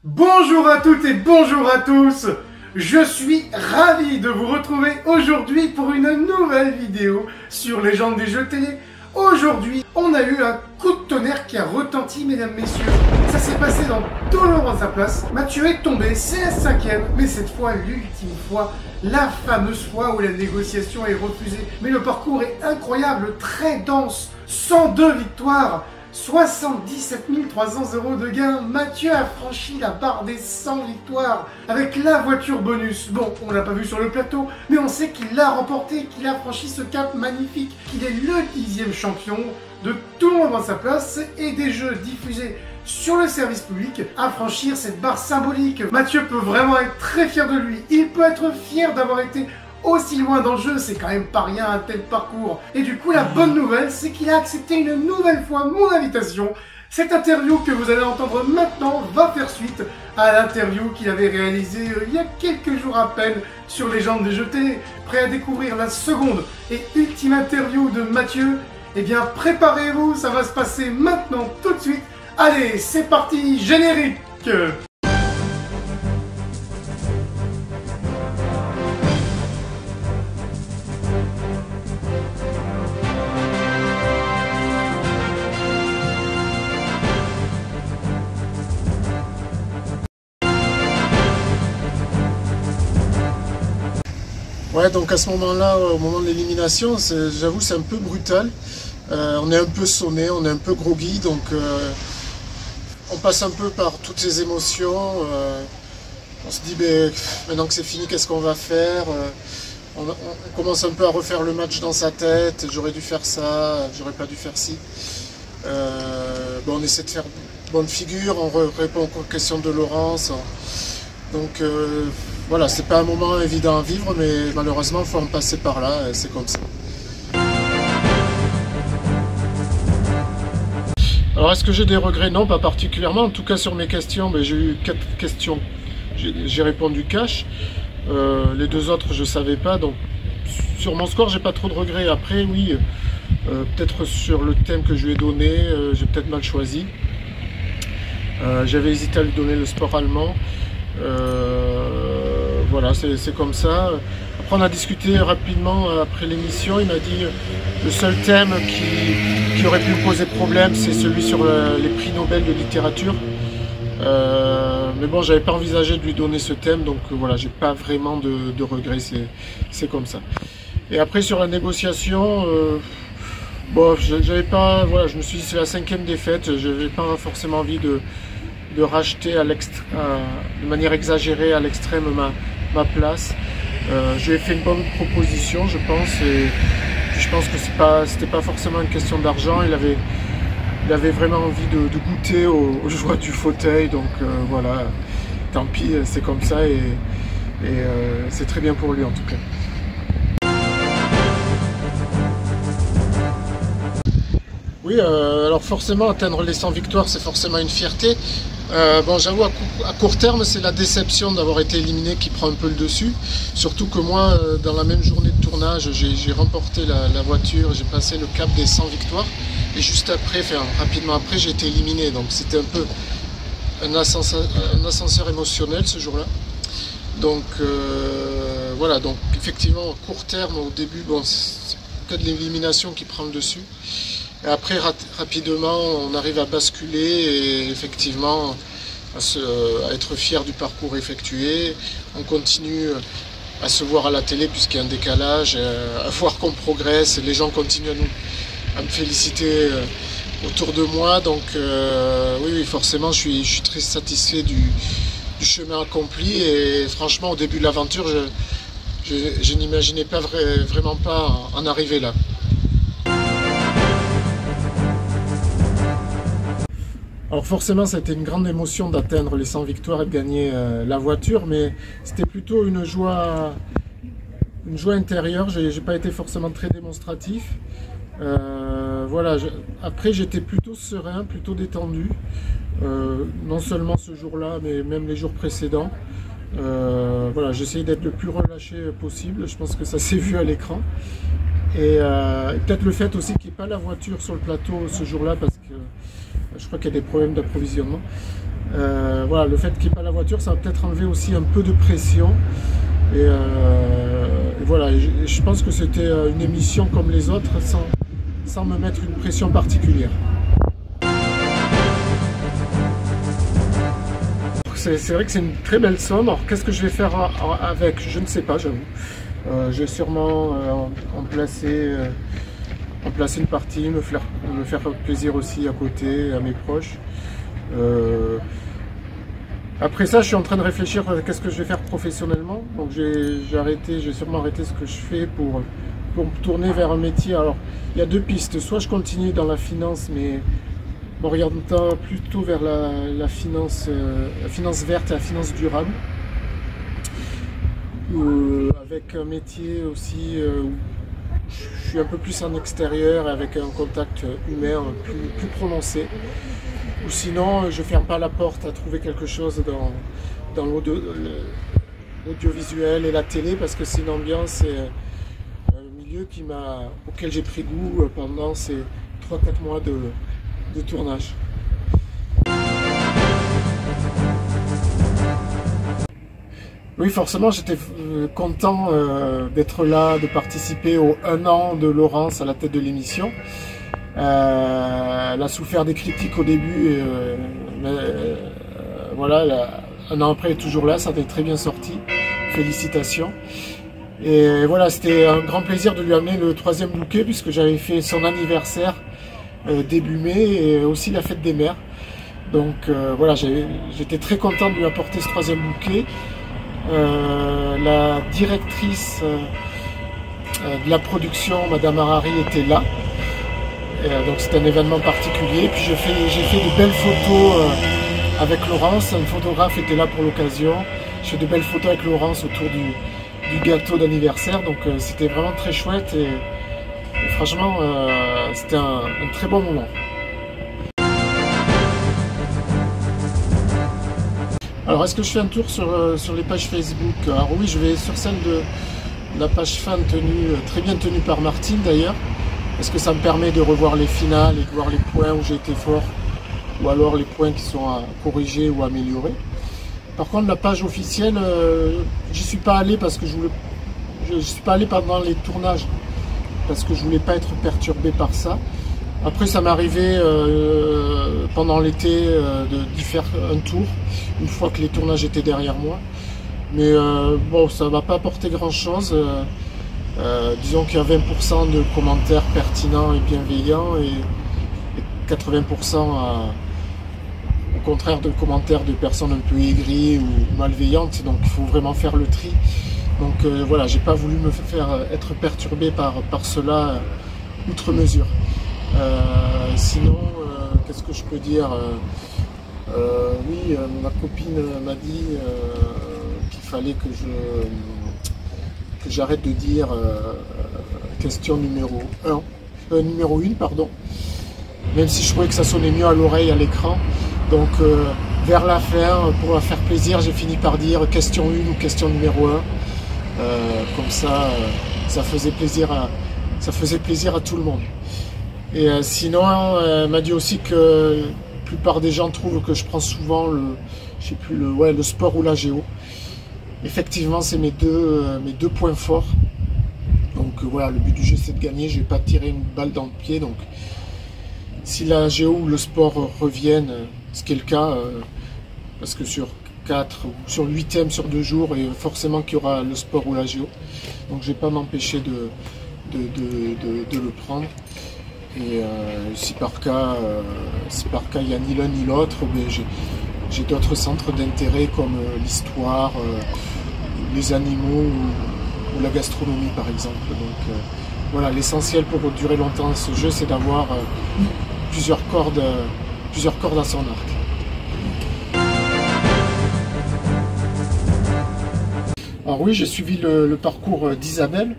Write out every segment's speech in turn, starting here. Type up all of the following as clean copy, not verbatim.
Bonjour à toutes et bonjour à tous. Je suis ravi de vous retrouver aujourd'hui pour une nouvelle vidéo sur Légende des jeux télé. Aujourd'hui, on a eu un coup de tonnerre qui a retenti, mesdames, messieurs. Ça s'est passé dans tout le monde à sa place. Mathieu est tombé, c'est la 5e, mais cette fois, l'ultime fois, la fameuse fois où la négociation est refusée. Mais le parcours est incroyable, très dense, 102 victoires. 77 300 € de gains. Mathieu a franchi la barre des 100 victoires avec la voiture bonus. Bon, on l'a pas vu sur le plateau, mais on sait qu'il l'a remporté, qu'il a franchi ce cap magnifique, qu'il est le 10e champion de tout le monde dans sa place et des jeux diffusés sur le service public à franchir cette barre symbolique. Mathieu peut vraiment être très fier de lui. Il peut être fier d'avoir été aussi loin dans le jeu, c'est quand même pas rien un tel parcours. Et du coup, la bonne nouvelle, c'est qu'il a accepté une nouvelle fois mon invitation. Cette interview que vous allez entendre maintenant va faire suite à l'interview qu'il avait réalisée il y a quelques jours à peine sur Légende des jeux télé. Prêt à découvrir la seconde et ultime interview de Mathieu? Eh bien, préparez-vous, ça va se passer maintenant, tout de suite. Allez, c'est parti, générique! Ouais, donc à ce moment-là, au moment de l'élimination, j'avoue c'est un peu brutal. On est un peu sonné, on est un peu groggy, donc on passe un peu par toutes ces émotions. On se dit, ben, maintenant que c'est fini, qu'est-ce qu'on va faire? On commence un peu à refaire le match dans sa tête. J'aurais dû faire ça, j'aurais pas dû faire ci. Bon, on essaie de faire bonne figure, on répond aux questions de Laurence. Donc voilà, c'est pas un moment évident à vivre, mais malheureusement, il faut en passer par là, c'est comme ça. Alors, est-ce que j'ai des regrets? Non, pas particulièrement. En tout cas, sur mes questions, j'ai eu 4 questions. J'ai répondu cash. Les 2 autres, je ne savais pas. Donc, sur mon score, j'ai pas trop de regrets. Après, oui, peut-être sur le thème que je lui ai donné, j'ai peut-être mal choisi. J'avais hésité à lui donner le sport allemand. Voilà, c'est comme ça. Après, on a discuté rapidement après l'émission. Il m'a dit le seul thème qui aurait pu me poser problème, c'est celui sur les prix Nobel de littérature. Mais bon, j'avais pas envisagé de lui donner ce thème, donc voilà, j'ai pas vraiment de regrets, c'est comme ça. Et après, sur la négociation, bon, j'avais pas, voilà, je me suis dit c'est la 5e défaite, j'avais pas forcément envie de racheter de manière exagérée à l'extrême ma place. Je lui ai fait une bonne proposition, je pense, et je pense que c'était pas forcément une question d'argent. Il avait vraiment envie de goûter aux joies du fauteuil, donc voilà, tant pis, c'est comme ça, et c'est très bien pour lui en tout cas. Oui, alors forcément, atteindre les 100 victoires, c'est forcément une fierté. Bon, j'avoue, à court terme, c'est la déception d'avoir été éliminé qui prend un peu le dessus. Surtout que moi, dans la même journée de tournage, j'ai remporté la voiture, j'ai passé le cap des 100 victoires. Et juste après, enfin, rapidement après, j'ai été éliminé. Donc c'était un peu un ascenseur émotionnel ce jour-là. Donc voilà, donc effectivement, à court terme, au début, bon, c'est que de l'élimination qui prend le dessus. Et après, rapidement, on arrive à basculer et effectivement à être fier du parcours effectué. On continue à se voir à la télé puisqu'il y a un décalage, à voir qu'on progresse. Les gens continuent à me féliciter autour de moi. Donc oui, forcément, je suis très satisfait du chemin accompli. Et franchement, au début de l'aventure, je n'imaginais pas vraiment pas en arriver là. Alors forcément, c'était une grande émotion d'atteindre les 100 victoires et de gagner la voiture, mais c'était plutôt une joie intérieure. J'ai pas été forcément très démonstratif. Voilà. Après, j'étais plutôt serein, plutôt détendu. Non seulement ce jour-là, mais même les jours précédents. Voilà, j'essayais d'être le plus relâché possible. Je pense que ça s'est vu à l'écran. Et peut-être le fait aussi qu'il n'y ait pas la voiture sur le plateau ce jour-là, parce que je crois qu'il y a des problèmes d'approvisionnement. Voilà, le fait qu'il n'y ait pas la voiture, ça va peut-être enlever aussi un peu de pression. Et voilà, je pense que c'était une émission comme les autres, sans me mettre une pression particulière. C'est vrai que c'est une très belle somme. Alors qu'est-ce que je vais faire avec? Je ne sais pas, j'avoue. Je vais sûrement en placer une partie, me faire plaisir aussi à côté, à mes proches. Après ça, je suis en train de réfléchir à qu'est-ce que je vais faire professionnellement. Donc j'ai sûrement arrêté ce que je fais pour me tourner vers un métier. Alors il y a deux pistes. Soit je continue dans la finance, mais m'orientant plutôt vers la finance verte et la finance durable. Avec un métier aussi où je suis un peu plus en extérieur, avec un contact humain plus prononcé. Ou sinon, je ne ferme pas la porte à trouver quelque chose dans l'audiovisuel et la télé, parce que c'est une ambiance et un milieu auquel j'ai pris goût pendant ces 3-4 mois de tournage. Oui, forcément, j'étais content d'être là, de participer au 1 an de Laurence à la tête de l'émission. Elle a souffert des critiques au début, mais voilà, 1 an après, elle est toujours là, ça a été très bien sorti. Félicitations. Et voilà, c'était un grand plaisir de lui amener le 3e bouquet, puisque j'avais fait son anniversaire début mai et aussi la fête des mères. Donc voilà, j'étais très content de lui apporter ce 3e bouquet. La directrice de la production, Madame Harari, était là. Donc c'est un événement particulier. Puis j'ai fait de belles photos avec Laurence. Un photographe était là pour l'occasion. J'ai fait de belles photos avec Laurence autour du gâteau d'anniversaire. Donc c'était vraiment très chouette et franchement c'était un très bon moment. Alors est-ce que je fais un tour sur les pages Facebook? Alors oui, je vais sur celle de la page fan très bien tenue par Martine d'ailleurs. Parce que ça me permet de revoir les finales et de voir les points où j'ai été fort, ou alors les points qui sont à corriger ou à améliorer. Par contre, la page officielle, j'y suis pas allé parce que je suis pas allé pendant les tournages, parce que je voulais pas être perturbé par ça. Après, ça m'est arrivé pendant l'été d'y faire un tour, une fois que les tournages étaient derrière moi. Mais bon, ça va pas apporter grand chose. Disons qu'il y a 20% de commentaires pertinents et bienveillants et 80% au contraire de commentaires de personnes un peu aigries ou malveillantes. Donc il faut vraiment faire le tri. Donc voilà, j'ai pas voulu me faire être perturbé par cela outre mesure. Sinon, qu'est-ce que je peux dire? Oui, ma copine m'a dit qu'il fallait que j'arrête de dire question numéro 1, pardon, même si je trouvais que ça sonnait mieux à l'oreille à l'écran. Donc vers la fin, pour la faire plaisir, j'ai fini par dire question 1 ou question numéro 1. Comme ça, ça faisait plaisir à tout le monde. Et sinon, elle m'a dit aussi que la plupart des gens trouvent que je prends souvent le sport ou la géo. Effectivement, c'est mes deux points forts. Donc voilà, le but du jeu c'est de gagner, je ne vais pas tirer une balle dans le pied. Donc si la géo ou le sport reviennent, ce qui est le cas, parce que sur 8 thèmes sur 2 jours, et forcément qu'il y aura le sport ou la géo. Donc je ne vais pas m'empêcher de le prendre. Et si par cas il n'y a ni l'un ni l'autre, j'ai d'autres centres d'intérêt comme l'histoire, les animaux ou la gastronomie par exemple. Donc voilà, l'essentiel pour durer longtemps ce jeu, c'est d'avoir plusieurs cordes à son arc. Alors oui, j'ai suivi le parcours d'Isabelle.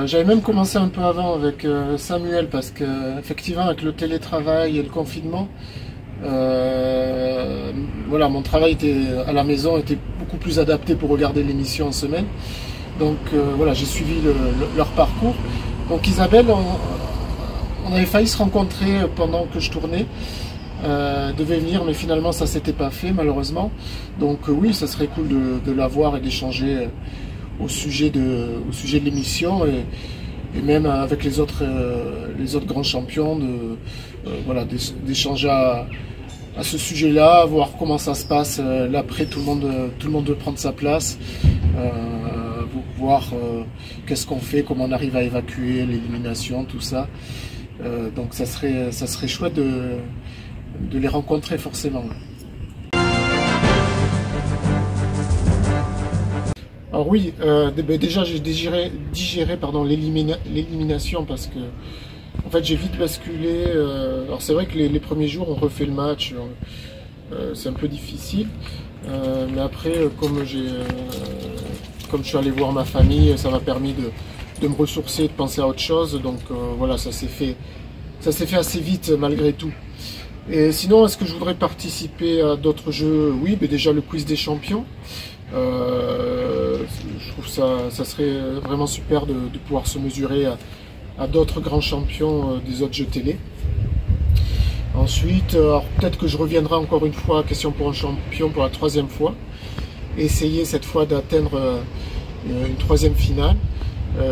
J'avais même commencé un peu avant avec Samuel, parce que effectivement avec le télétravail et le confinement, voilà, mon travail à la maison était beaucoup plus adapté pour regarder l'émission en semaine. Donc voilà, j'ai suivi leur parcours. Donc Isabelle, on avait failli se rencontrer pendant que je tournais. devait venir, mais finalement ça s'était pas fait malheureusement. Donc oui, ça serait cool de l'avoir et d'échanger au sujet de l'émission et même avec les autres grands champions, voilà, d'échanger à ce sujet-là, voir comment ça se passe. Là après, tout le monde veut prendre sa place, voir qu'est-ce qu'on fait, comment on arrive à évacuer l'élimination, tout ça. Donc ça serait chouette de les rencontrer forcément. Alors oui, déjà j'ai digéré l'élimination parce que en fait j'ai vite basculé. Alors c'est vrai que les premiers jours on refait le match, c'est un peu difficile, mais après comme je suis allé voir ma famille, ça m'a permis de me ressourcer, de penser à autre chose. Donc voilà, ça s'est fait assez vite malgré tout. Et sinon, est-ce que je voudrais participer à d'autres jeux? Oui, mais déjà le quiz des champions. Je trouve ça serait vraiment super de pouvoir se mesurer à d'autres grands champions des autres jeux télé. Ensuite, peut-être que je reviendrai encore une fois à Question pour un champion pour la 3e fois. Essayer cette fois d'atteindre une 3e finale.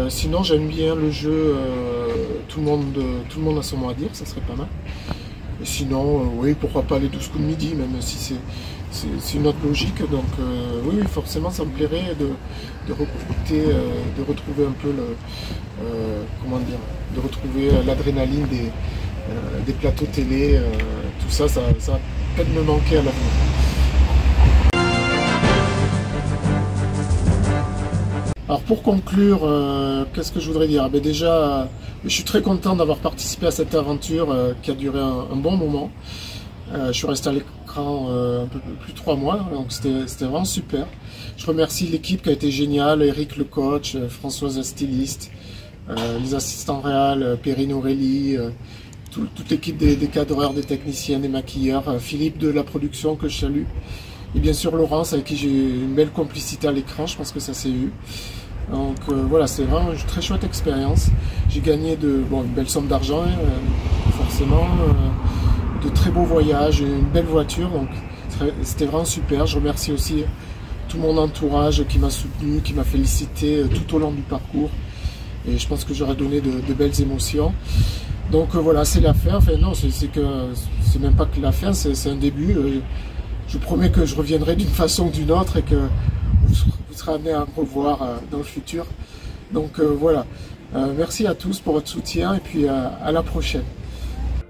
Sinon, j'aime bien le jeu, tout le monde a son mot à dire, ça serait pas mal. Et sinon, oui, pourquoi pas les 12 coups de midi, même si c'est une autre logique. Donc oui, forcément, ça me plairait de retrouver un peu comment dire, de retrouver l'adrénaline des plateaux télé. Tout ça va peut-être me manquer à l'avenir. Alors pour conclure, qu'est-ce que je voudrais dire? Déjà, je suis très content d'avoir participé à cette aventure qui a duré un bon moment. Je suis resté à l'écran un peu plus de 3 mois, donc c'était vraiment super. Je remercie l'équipe qui a été géniale, Eric le coach, Françoise la styliste, les assistants réals, Perrine Aurélie, toute l'équipe des cadreurs, des techniciens, des maquilleurs, Philippe de la production que je salue. Et bien sûr Laurence avec qui j'ai une belle complicité à l'écran, je pense que ça s'est eu. Donc voilà, c'est vraiment une très chouette expérience. J'ai gagné une belle somme d'argent, forcément, de très beaux voyages, une belle voiture, donc c'était vraiment super. Je remercie aussi tout mon entourage qui m'a soutenu, qui m'a félicité tout au long du parcours. Et je pense que j'aurais donné de belles émotions. Donc voilà, c'est la fin. Enfin non, c'est même pas que la fin, c'est un début. Je promets que je reviendrai d'une façon ou d'une autre et que vous serez amené à me revoir dans le futur. Donc voilà, merci à tous pour votre soutien et puis à la prochaine.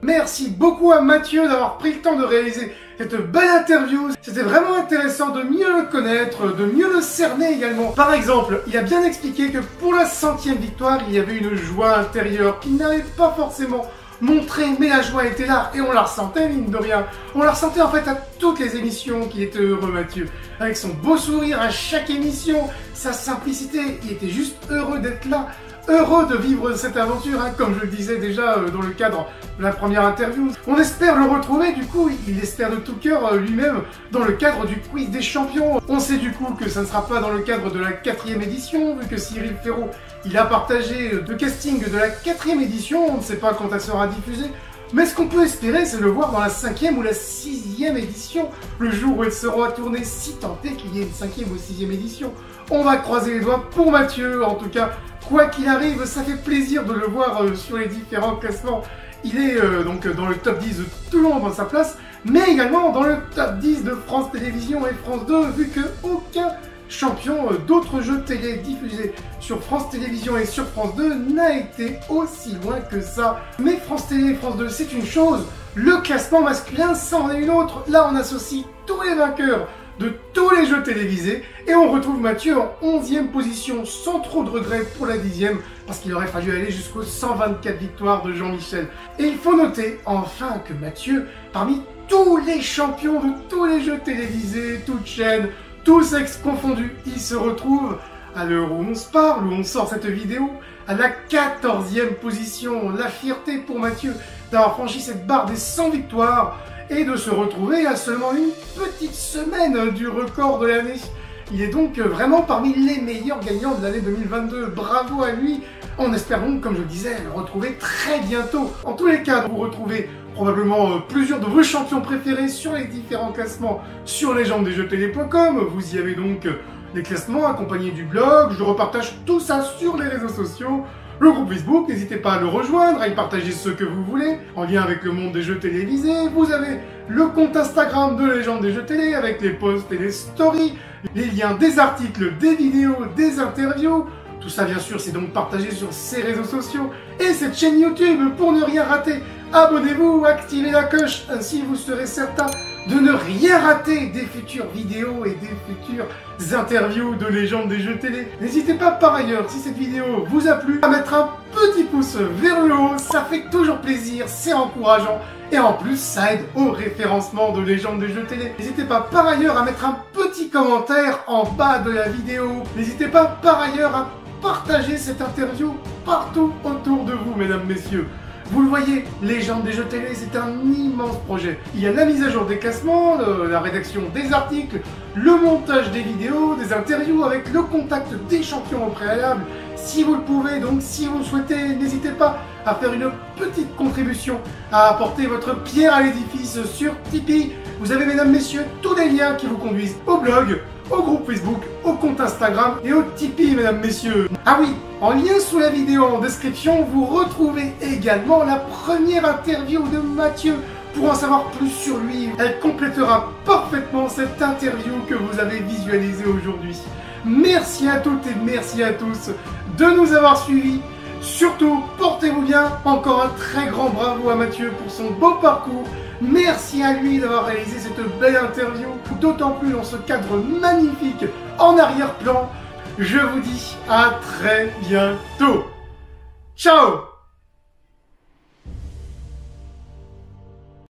Merci beaucoup à Mathieu d'avoir pris le temps de réaliser cette belle interview. C'était vraiment intéressant de mieux le connaître, de mieux le cerner également. Par exemple, il a bien expliqué que pour la 100e victoire, il y avait une joie intérieure qu'il n'avait pas forcément montré, mais la joie était là et on la ressentait, mine de rien. On la ressentait en fait à toutes les émissions qu'il était heureux, Mathieu. Avec son beau sourire à chaque émission, sa simplicité, il était juste heureux d'être là. Heureux de vivre cette aventure, comme je le disais déjà dans le cadre de la première interview. On espère le retrouver, du coup, il espère de tout cœur lui-même dans le cadre du quiz des champions. On sait du coup que ça ne sera pas dans le cadre de la 4e édition, vu que Cyril Ferraud, il a partagé le casting de la 4e édition, on ne sait pas quand elle sera diffusée. Mais ce qu'on peut espérer, c'est le voir dans la 5e ou la 6e édition, le jour où elle sera tournée, si tant est qu'il y ait une 5e ou 6e édition. On va croiser les doigts pour Mathieu, en tout cas. Quoi qu'il arrive, ça fait plaisir de le voir sur les différents classements. Il est donc dans le top 10 de Toulon dans sa place, mais également dans le top 10 de France Télévisions et France 2, vu qu'aucun champion d'autres jeux télé diffusés sur France Télévisions et sur France 2 n'a été aussi loin que ça. Mais France Télé et France 2, c'est une chose, le classement masculin, c'en est une autre. Là, on associe tous les vainqueurs de tous les jeux télévisés et on retrouve Mathieu en 11e position sans trop de regrets pour la 10e parce qu'il aurait fallu aller jusqu'aux 124 victoires de Jean-Michel. Et il faut noter enfin que Mathieu, parmi tous les champions de tous les jeux télévisés, toutes chaînes, tous sexes confondus, il se retrouve à l'heure où on se parle, où on sort cette vidéo, à la 14e position. La fierté pour Mathieu d'avoir franchi cette barre des 100 victoires et de se retrouver à seulement une petite semaine du record de l'année. Il est donc vraiment parmi les meilleurs gagnants de l'année 2022. Bravo à lui. On espère donc, comme je le disais, le retrouver très bientôt. En tous les cas, vous retrouvez probablement plusieurs de vos champions préférés sur les différents classements sur légendesjeuxtélé.com. Vous y avez donc les classements accompagnés du blog. Je repartage tout ça sur les réseaux sociaux. Le groupe Facebook, n'hésitez pas à le rejoindre, à y partager ce que vous voulez, en lien avec le monde des jeux télévisés. Vous avez le compte Instagram de Légende des Jeux Télé, avec les posts et les stories, les liens des articles, des vidéos, des interviews. Tout ça, bien sûr, c'est donc partagé sur ces réseaux sociaux et cette chaîne YouTube. Pour ne rien rater, abonnez-vous, activez la cloche, ainsi vous serez certain de ne rien rater des futures vidéos et des futures interviews de Légendes des Jeux Télé. N'hésitez pas par ailleurs, si cette vidéo vous a plu, à mettre un petit pouce vers le haut, ça fait toujours plaisir, c'est encourageant. Et en plus, ça aide au référencement de Légendes des Jeux Télé. N'hésitez pas par ailleurs à mettre un petit commentaire en bas de la vidéo. N'hésitez pas par ailleurs à partager cette interview partout autour de vous, mesdames, messieurs. Vous le voyez, Légendes des Jeux Télé, c'est un immense projet. Il y a la mise à jour des classements, la rédaction des articles, le montage des vidéos, des interviews avec le contact des champions au préalable. Si vous le pouvez, donc si vous le souhaitez, n'hésitez pas à faire une petite contribution, à apporter votre pierre à l'édifice sur Tipeee. Vous avez, mesdames, messieurs, tous les liens qui vous conduisent au blog, au groupe Facebook, au compte Instagram et au Tipeee, mesdames, messieurs. Ah oui, en lien sous la vidéo en description, vous retrouvez également la première interview de Mathieu. Pour en savoir plus sur lui, elle complétera parfaitement cette interview que vous avez visualisée aujourd'hui. Merci à toutes et merci à tous de nous avoir suivis. Surtout, portez-vous bien. Encore un très grand bravo à Mathieu pour son beau parcours. Merci à lui d'avoir réalisé cette belle interview, d'autant plus dans ce cadre magnifique en arrière-plan. Je vous dis à très bientôt. Ciao!